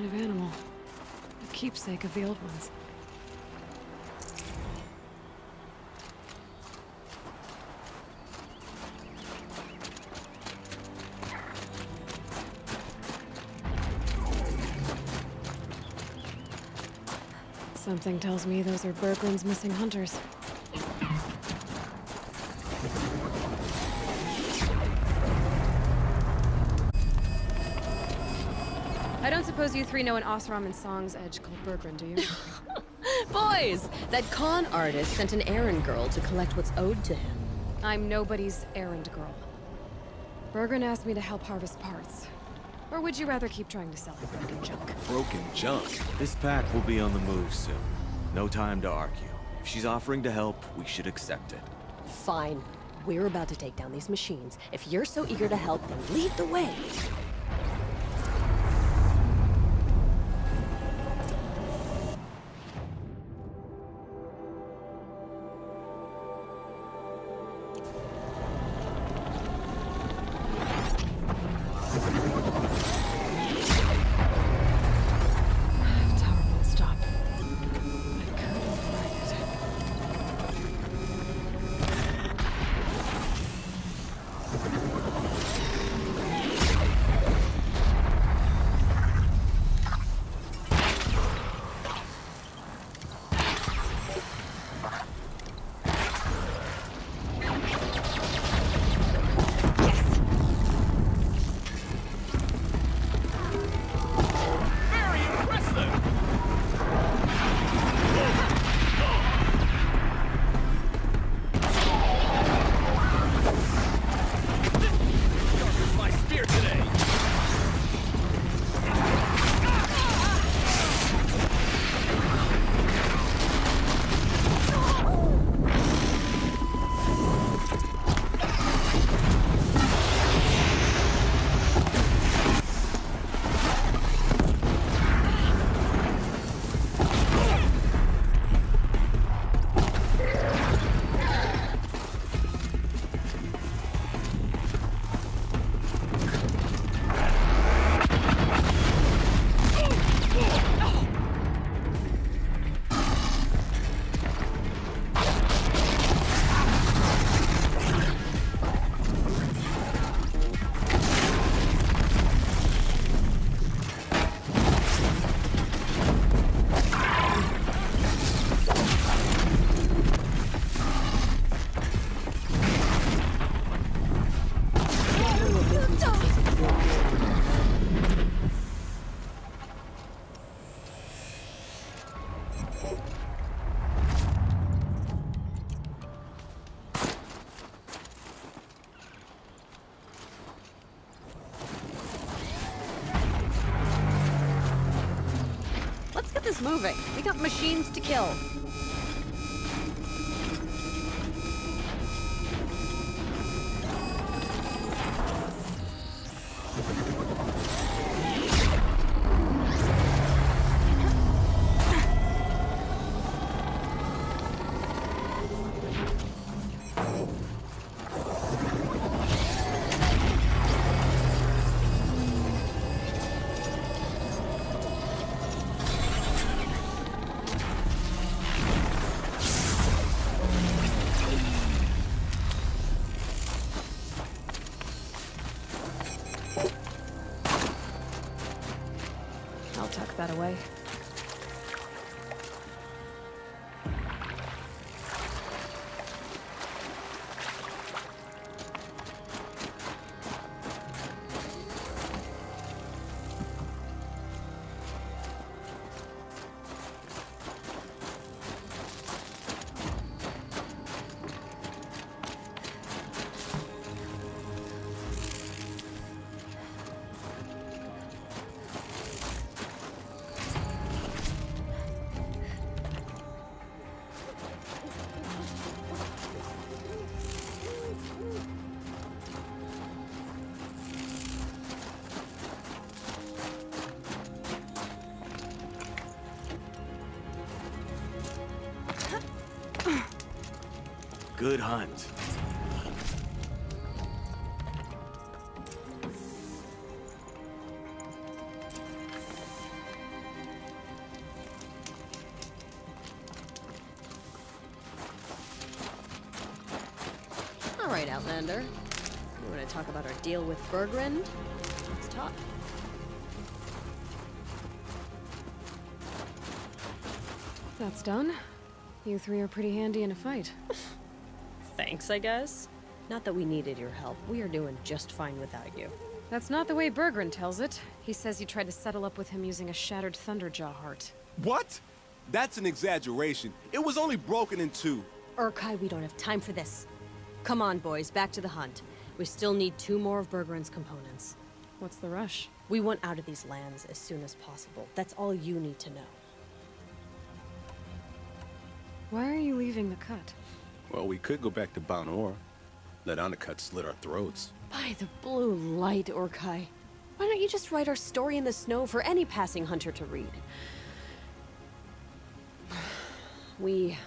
kind of animal. A keepsake of the old ones. Something tells me those are Bergren's missing hunters. I don't suppose you three know an Osram and Song's edge called Bergren, do you? Boys, that con artist sent an errand girl to collect what's owed to him. I'm nobody's errand girl. Bergren asked me to help harvest parts. Or would you rather keep trying to sell her broken junk? Broken junk? This pack will be on the move soon. No time to argue. If she's offering to help, we should accept it. Fine. We're about to take down these machines. If you're so eager to help, then lead the way. Moving. We got machines to kill. Tuck that away. Good hunt. right, Outlander. You want to talk about our deal with Bergrand? Let's talk. That's done. You three are pretty handy in a fight. Thanks, I guess. Not that we needed your help. We are doing just fine without you. That's not the way Bergrand tells it. He says you tried to settle up with him using a shattered Thunderjaw heart. What? That's an exaggeration. It was only broken in two. Urkai, we don't have time for this. Come on, boys, back to the hunt. We still need 2 more of Bergrand's components. What's the rush? We want out of these lands as soon as possible. That's all you need to know. Why are you leaving the cut? Well, we could go back to Banor. Let Undercut slit our throats. By the blue light, Urkai. Why don't you just write our story in the snow for any passing hunter to read? We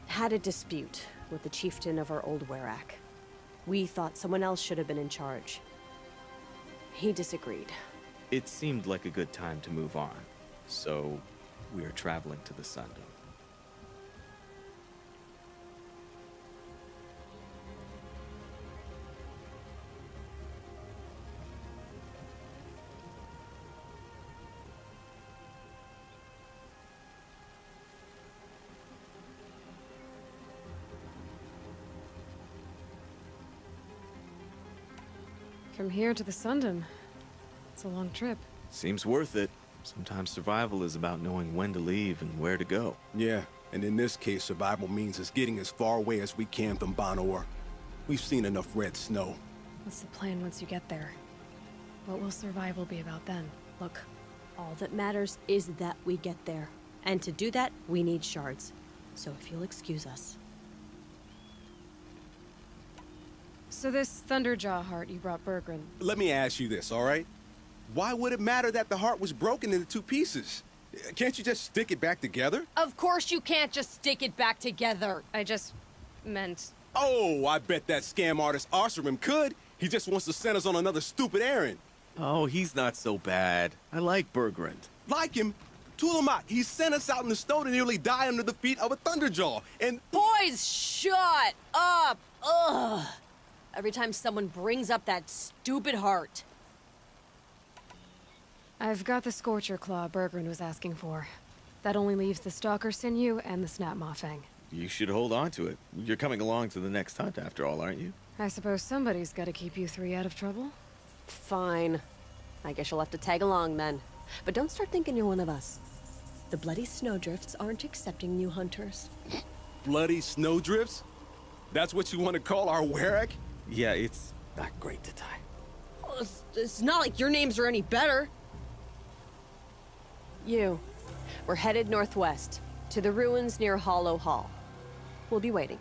had a dispute with the chieftain of our old Werak. We thought someone else should have been in charge. He disagreed. It seemed like a good time to move on, so we are traveling to the Sundom. From here to the Sundom. It's a long trip. Seems worth it. Sometimes survival is about knowing when to leave and where to go. Yeah, and in this case, survival means us getting as far away as we can from Banor. We've seen enough red snow. What's the plan once you get there? What will survival be about then? Look, all that matters is that we get there. And to do that, we need shards. So if you'll excuse us. So this Thunderjaw heart you brought Bergrand. Let me ask you this, all right? Why would it matter that the heart was broken into 2 pieces? Can't you just stick it back together? Of course you can't just stick it back together. I just meant... Oh, I bet that scam artist Arsarim could. He just wants to send us on another stupid errand. Oh, he's not so bad. I like Bergrand. Like him? Tulamat, he sent us out in the snow to nearly die under the feet of a Thunderjaw, and... Boys, shut up! Ugh! Every time someone brings up that stupid heart. I've got the Scorcher Claw Bergrand was asking for. That only leaves the Stalker Sinew and the Snap Maw Fang. You should hold on to it. You're coming along to the next hunt after all, aren't you? I suppose somebody's gotta keep you 3 out of trouble. Fine. I guess you'll have to tag along then. But don't start thinking you're one of us. The bloody snowdrifts aren't accepting new hunters. Bloody snowdrifts? That's what you want to call our Werak? Yeah, it's not great to tie. Well, it's not like your names are any better. We're headed northwest, to the ruins near Hollow Hall. We'll be waiting.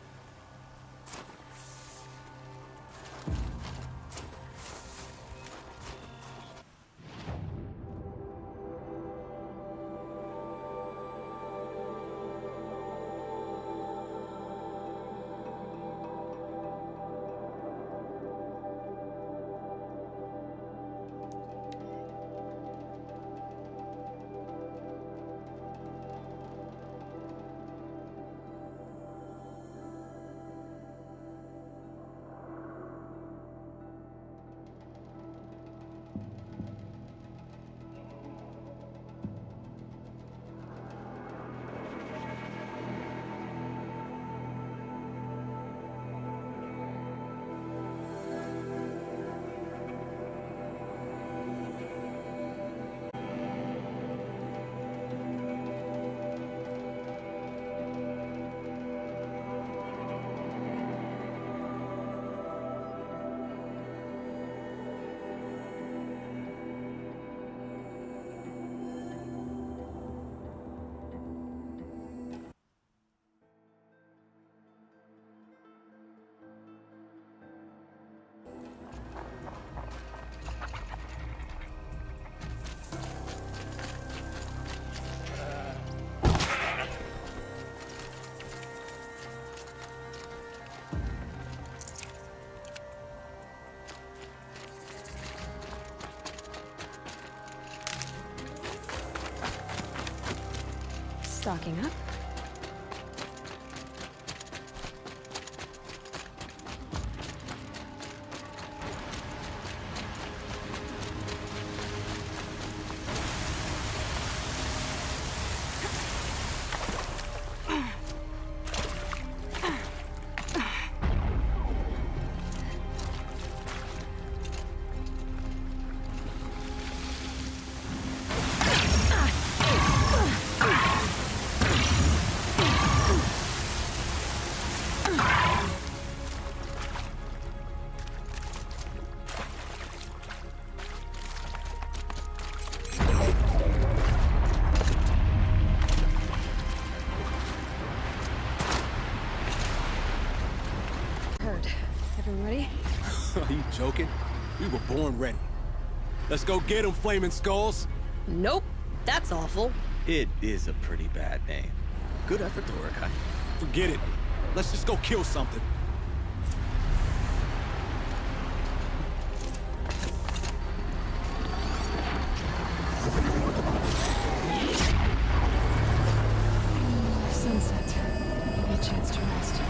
Stocking up. Everyone ready? Are you joking? We were born ready. Let's go get them, Flaming Skulls! Nope. That's awful. It is a pretty bad name. Good effort to work on. Forget it. Let's just go kill something. Sunset. Maybe a chance to rest.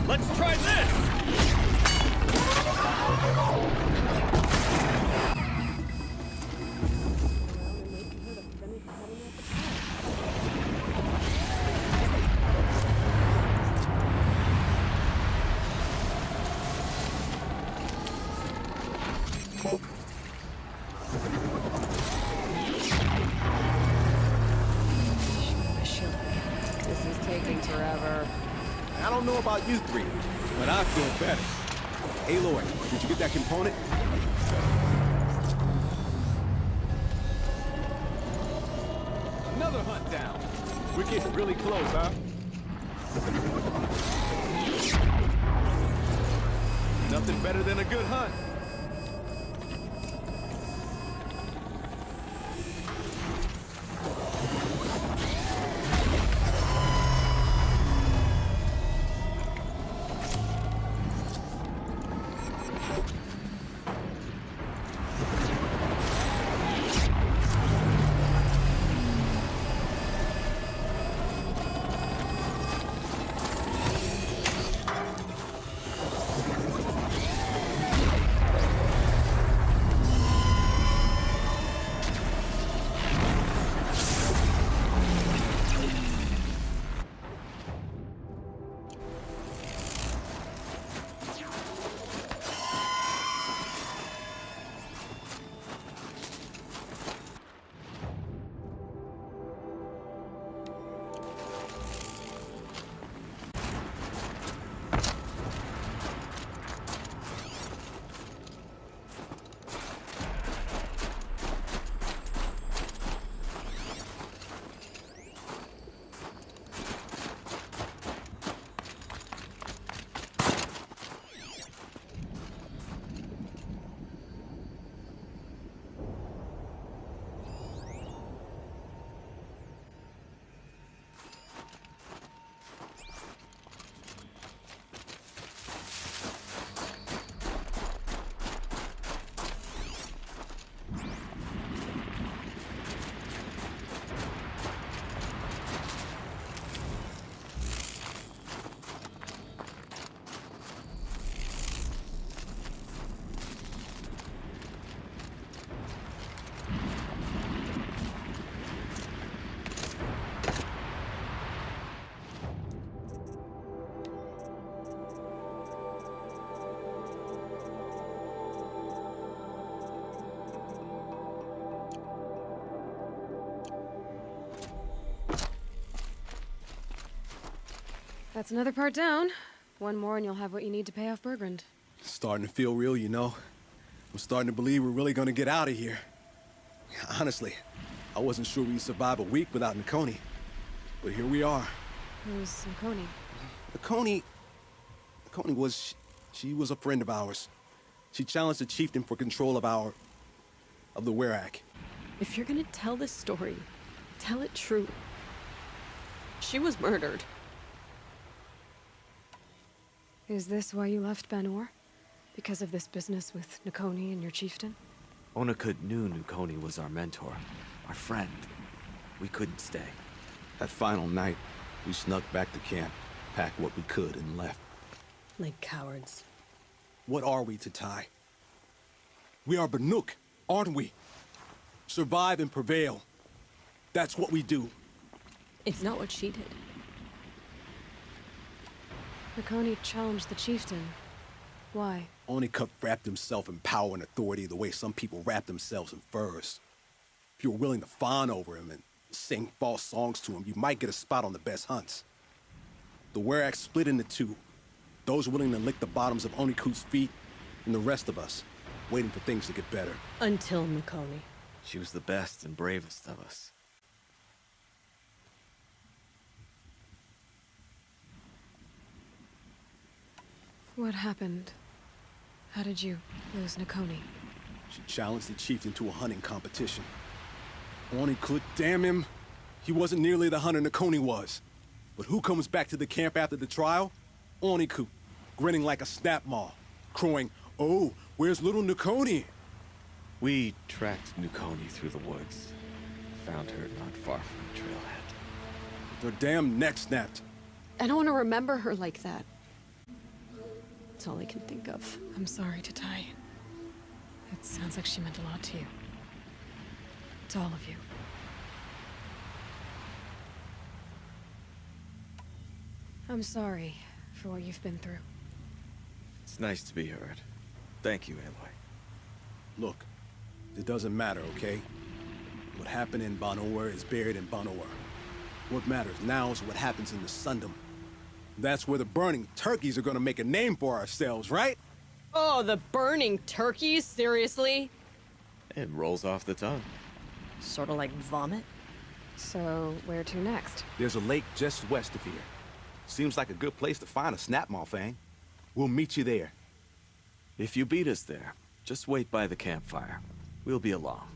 Let's try this! This is taking forever. I don't know about you three, but I feel better. Aloy, did you get that component? Another hunt down. We're getting really close, huh? Nothing better than a good hunt. That's another part down. One more and you'll have what you need to pay off Bergrand. Starting to feel real, you know. I'm starting to believe we're really gonna get out of here. Honestly, I wasn't sure we'd survive a week without Nakoni. But here we are. Who's Nakoni? Nakoni was... she was a friend of ours. She challenged the chieftain for control of the Werak. If you're gonna tell this story, tell it true. She was murdered. Is this why you left Banor? Because of this business with Nakoni and your chieftain? Onakut knew Nukoni was our mentor, our friend. We couldn't stay. That final night, we snuck back to camp, packed what we could, and left. Like cowards. What are we to Ty? We are Banuk, aren't we? Survive and prevail. That's what we do. It's not what she did. Nakoni challenged the chieftain. Why? Onikup wrapped himself in power and authority the way some people wrap themselves in furs. If you were willing to fawn over him and sing false songs to him, you might get a spot on the best hunts. The Werak split into two. Those willing to lick the bottoms of Onikut's feet, and the rest of us, waiting for things to get better. Until Nakoni. She was the best and bravest of us. What happened? How did you lose Nakoni? She challenged the chieftain to a hunting competition. Onikut, damn him! He wasn't nearly the hunter Nakoni was. But who comes back to the camp after the trial? Onikut, grinning like a snap maw, crowing, "Oh, where's little Nakoni?" We tracked Nukoni through the woods. Found her not far from the trailhead. Their damn neck snapped. I don't want to remember her like that. That's all I can think of. I'm sorry to Ty. It sounds like she meant a lot to you. To all of you. I'm sorry for what you've been through. It's nice to be heard. Thank you, Aloy. Look, it doesn't matter, okay? What happened in Banor is buried in Banor. What matters now is what happens in the Sundom. That's where the burning turkeys are gonna make a name for ourselves, right? Oh, the burning turkeys? Seriously? It rolls off the tongue. Sort of like vomit? So, where to next? There's a lake just west of here. Seems like a good place to find a snapmaw fang. We'll meet you there. If you beat us there, just wait by the campfire. We'll be along.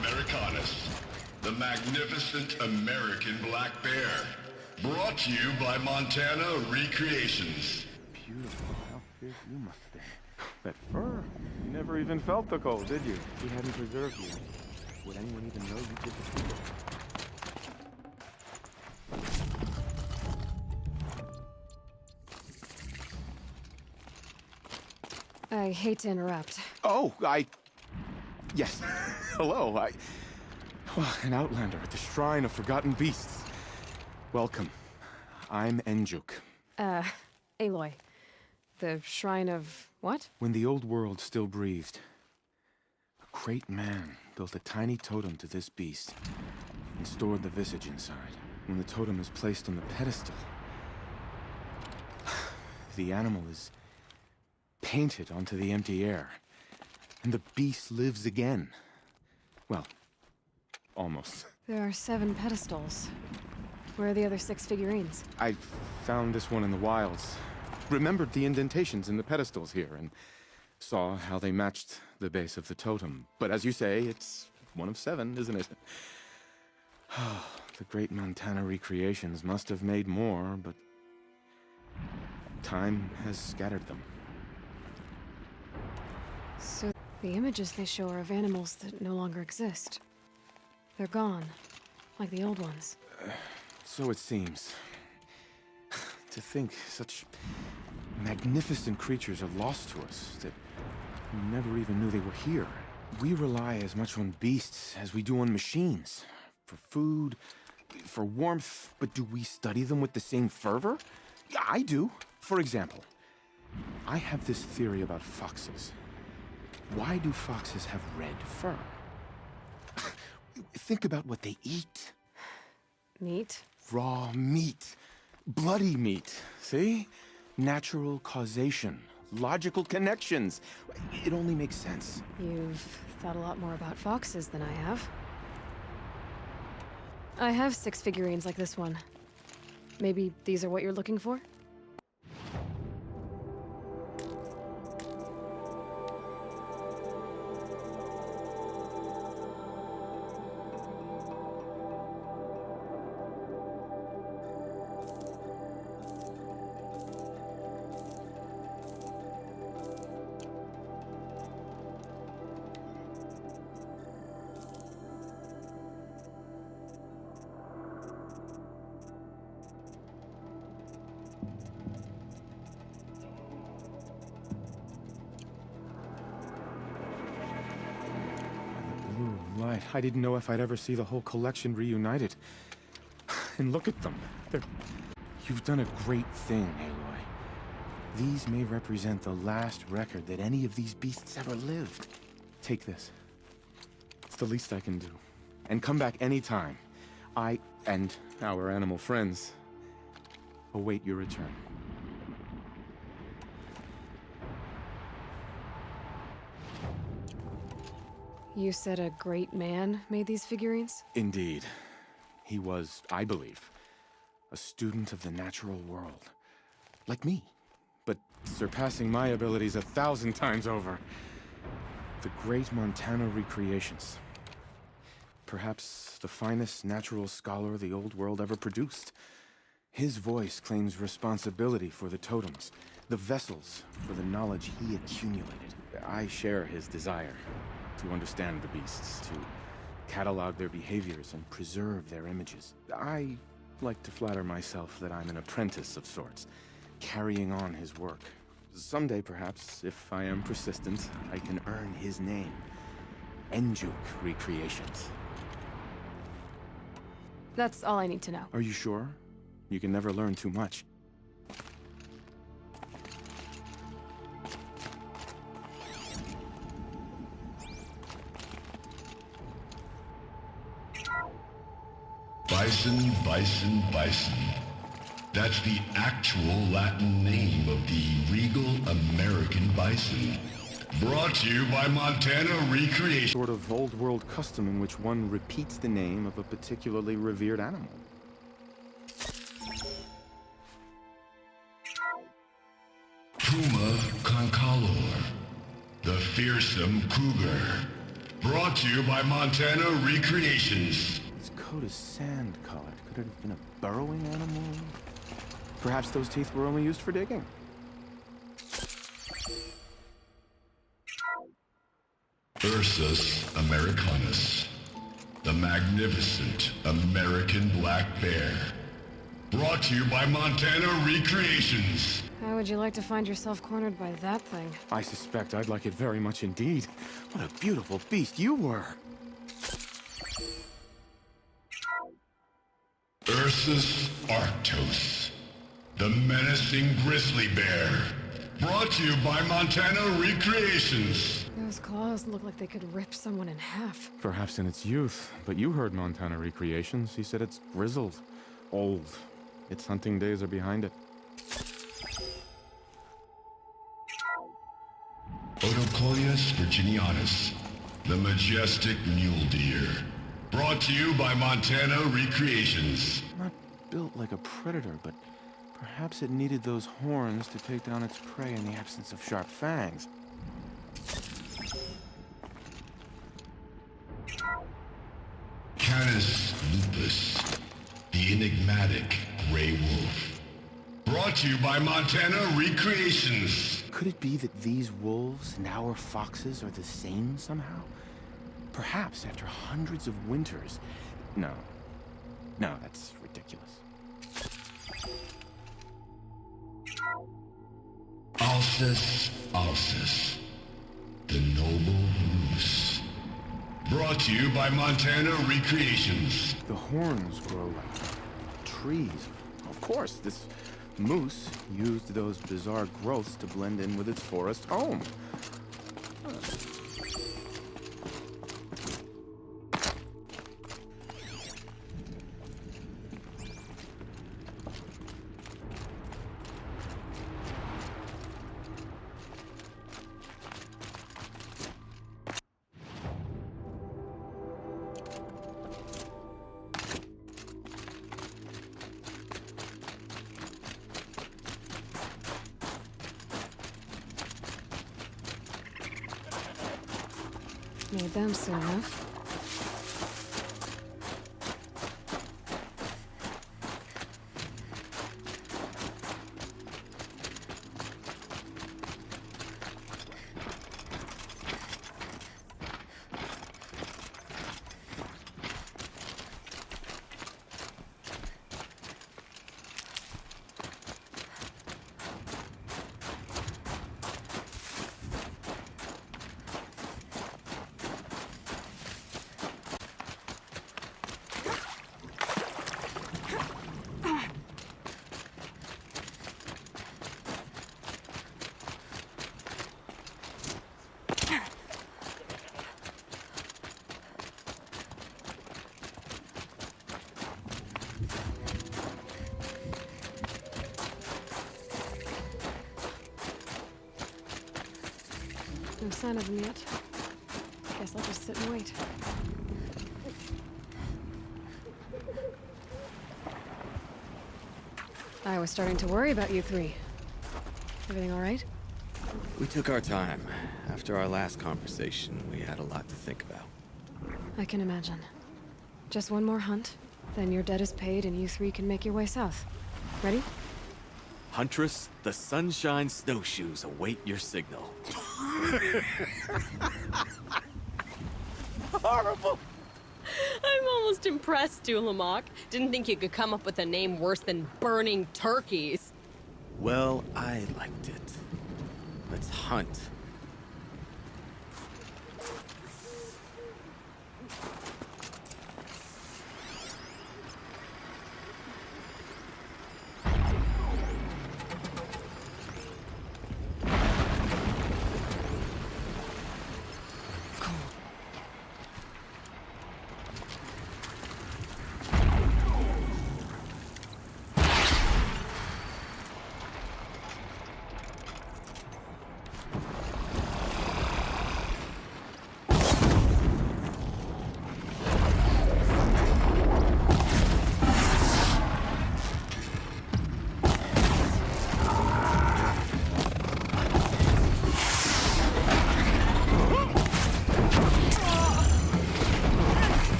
Americanus, the magnificent American black bear. Brought to you by Montana Recreations. Beautiful. How fierce you must be. That fur. You never even felt the cold, did you? He hadn't preserved you. Would anyone even know you did the thing? I hate to interrupt. Oh, Yes. Hello, Well, an outlander at the Shrine of Forgotten Beasts. Welcome. I'm Enjuk. Aloy. The Shrine of... what? When the old world still breathed, a great man built a tiny totem to this beast and stored the visage inside. When the totem is placed on the pedestal, the animal is painted onto the empty air, and the beast lives again. Well, almost. There are 7 pedestals. Where are the other 6 figurines? I found this one in the wilds. Remembered the indentations in the pedestals here, and saw how they matched the base of the totem. But as you say, it's one of 7, isn't it? The great Montana Recreations must have made more, but time has scattered them. So the images they show are of animals that no longer exist. They're gone, like the old ones. So it seems. To think such Magnificent creatures are lost to us that we never even knew they were here. We rely as much on beasts as we do on machines. For food, for warmth, but do we study them with the same fervor? Yeah, I do. For example, I have this theory about foxes. Why do foxes have red fur? Think about what they eat. Meat? Raw meat. Bloody meat. See? Natural causation. Logical connections. It only makes sense. You've thought a lot more about foxes than I have. I have 6 figurines like this one. Maybe these are what you're looking for? Light. I didn't know if I'd ever see the whole collection reunited. And look at them. You've done a great thing, Aloy. These may represent the last record that any of these beasts ever lived. Take this. It's the least I can do. And come back anytime. I and our animal friends await your return. You said a great man made these figurines? Indeed. He was, I believe, a student of the natural world. Like me, but surpassing my abilities 1,000 times over. The great Montana recreations. Perhaps the finest natural scholar the old world ever produced. His voice claims responsibility for the totems, the vessels for the knowledge he accumulated. I share his desire to understand the beasts, to catalog their behaviors and preserve their images. I like to flatter myself that I'm an apprentice of sorts, carrying on his work. Someday, perhaps, if I am persistent, I can earn his name. Enjuk Recreations. That's all I need to know. Are you sure? You can never learn too much. Bison, bison, bison. That's the actual Latin name of the regal American bison. Brought to you by Montana Recreation. Sort of old world custom in which one repeats the name of a particularly revered animal. Puma Concalor, the fearsome cougar. Brought to you by Montana Recreations. Its coat is sand-colored. Could it have been a burrowing animal? Perhaps those teeth were only used for digging. Ursus americanus, the magnificent American black bear. Brought to you by Montana Recreations. How would you like to find yourself cornered by that thing? I suspect I'd like it very much indeed. What a beautiful beast you were! Ursus arctos, the menacing grizzly bear. Brought to you by Montana Recreations. Those claws look like they could rip someone in half. Perhaps in its youth, but you heard Montana Recreations. He said it's grizzled, old. Its hunting days are behind it. Odocoius virginianus, the majestic mule deer. Brought to you by Montana Recreations. Not built like a predator, but perhaps it needed those horns to take down its prey in the absence of sharp fangs. Canis lupus, the enigmatic gray wolf. Brought to you by Montana Recreations. Could it be that these wolves and our foxes are the same somehow? Perhaps after hundreds of winters. No, that's ridiculous. Alcis Alcis, the noble moose. Brought to you by Montana Recreations. The horns grow like trees. Of course, this moose used those bizarre growths to blend in with its forest home. Made them soon enough. No sign of them yet. Guess I'll just sit and wait. I was starting to worry about you three. Everything all right? We took our time. After our last conversation, we had a lot to think about. I can imagine. Just one more hunt, then your debt is paid and you three can make your way south. Ready? Huntress, the Sunshine Snowshoes await your signal. Horrible! I'm almost impressed, Dulamok. Didn't think you could come up with a name worse than burning turkeys. Well, I liked it. Let's hunt.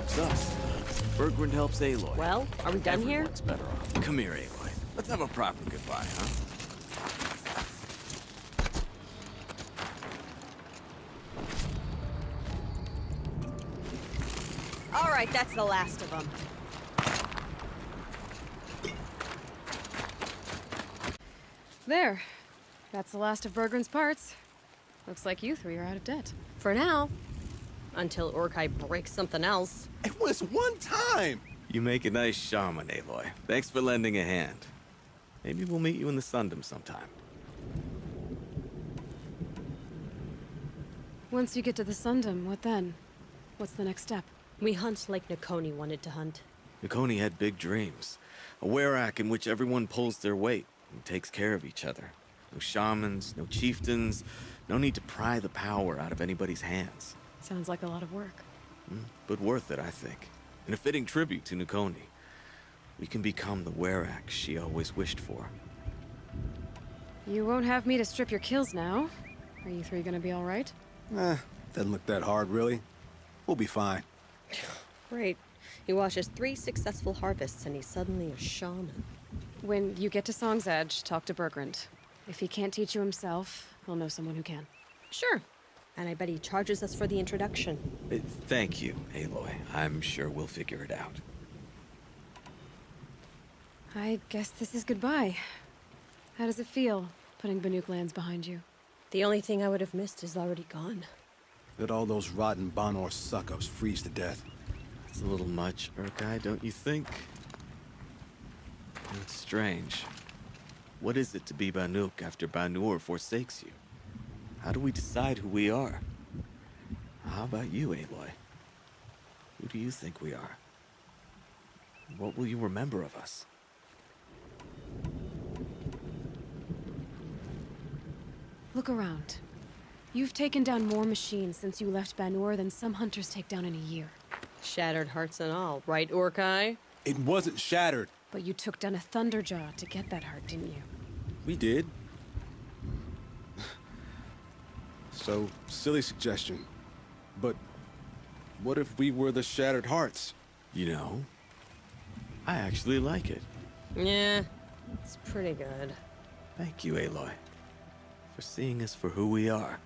helps us. Bergrand helps Aloy. Well, are we done here? Everyone's better off. Come here, Aloy. Let's have a proper goodbye, huh? All right, that's the last of them. There. That's the last of Bergrand's parts. Looks like you three are out of debt. For now. Until Urkai breaks something else. It was one time! You make a nice shaman, Aloy. Thanks for lending a hand. Maybe we'll meet you in the Sundom sometime. Once you get to the Sundom, what then? What's the next step? We hunt like Nakoni wanted to hunt. Nakoni had big dreams. A werak in which everyone pulls their weight and takes care of each other. No shamans, no chieftains, no need to pry the power out of anybody's hands. Sounds like a lot of work. But worth it, I think. And a fitting tribute to Nakoni. We can become the werak she always wished for. You won't have me to strip your kills now. Are you three gonna be all right? Doesn't look that hard, really. We'll be fine. Great. He watches 3 successful harvests and he's suddenly a shaman. When you get to Song's Edge, talk to Bergrand. If he can't teach you himself, he'll know someone who can. Sure. And I bet he charges us for the introduction. Thank you, Aloy. I'm sure we'll figure it out. I guess this is goodbye. How does it feel, putting Banuk lands behind you? The only thing I would have missed is already gone. Let all those rotten Banor suck-ups freeze to death. It's a little much, Urkai, don't you think? It's strange. What is it to be Banuk after Banur forsakes you? How do we decide who we are? How about you, Aloy? Who do you think we are? What will you remember of us? Look around. You've taken down more machines since you left Banur than some hunters take down in a year. Shattered hearts and all, right, Urkai? It wasn't shattered. But you took down a Thunderjaw to get that heart, didn't you? We did. So, silly suggestion. But what if we were the Shattered Hearts? You know, I actually like it. Yeah, it's pretty good. Thank you, Aloy, for seeing us for who we are.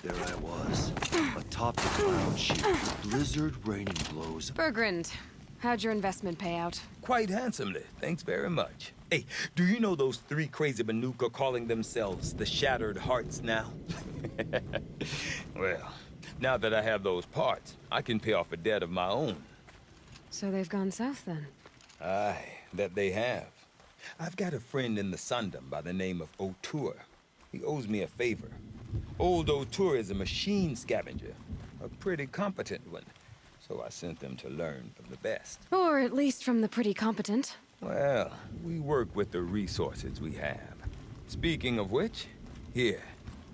There I was, atop the cloud chute, blizzard raining blows. Bergrand, how'd your investment pay out? Quite handsomely, thanks very much. Hey, do you know those 3 crazy Banuk are calling themselves the Shattered Hearts now? Well, now that I have those parts, I can pay off a debt of my own. So they've gone south then? Aye, that they have. I've got a friend in the Sundom by the name of O'Toole. He owes me a favor. Old O'Toole is a machine scavenger, a pretty competent one. So I sent them to learn from the best. Or at least from the pretty competent. Well, we work with the resources we have. Speaking of which, here,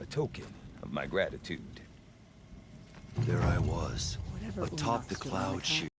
a token of my gratitude. There I was, Whatever atop the Unox stood on cloud the chute.